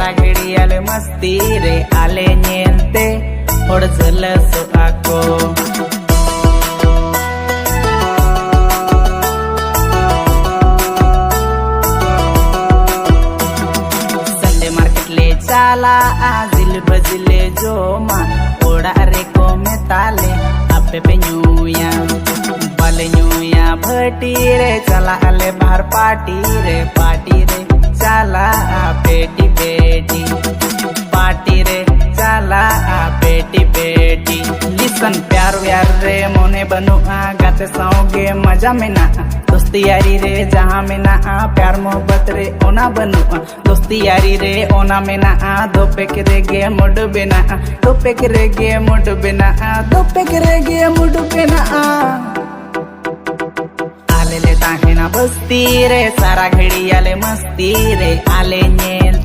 सारा घड़ी आले मस्ती रे आले नेलते और जलसो आको संडे मार्केट ले चाला आजिल बजले जो मा ओड़ा रे को में ताले आपे पे न्यूया बाले न्यूया भटी रे चला आले बाहर पार्टी रे चला बेटी बेटी पार्टी रे चला बेटी बेटी लिसन प्यार व्यार रे मोने बनु गाते सौगे मजा में ना दोस्ती यारी रे जहाँ में ना प्यार मोहब्बत रे ओना बनु दोस्ती यारी रे ओना में ना दो पे करे गे मुड बिना दो पे करे गे मुड बिना दो पे करे गे मुड बिना आले लेता है ना बस्ती रे सारा घड़ी आले मस्ती रे आले नेल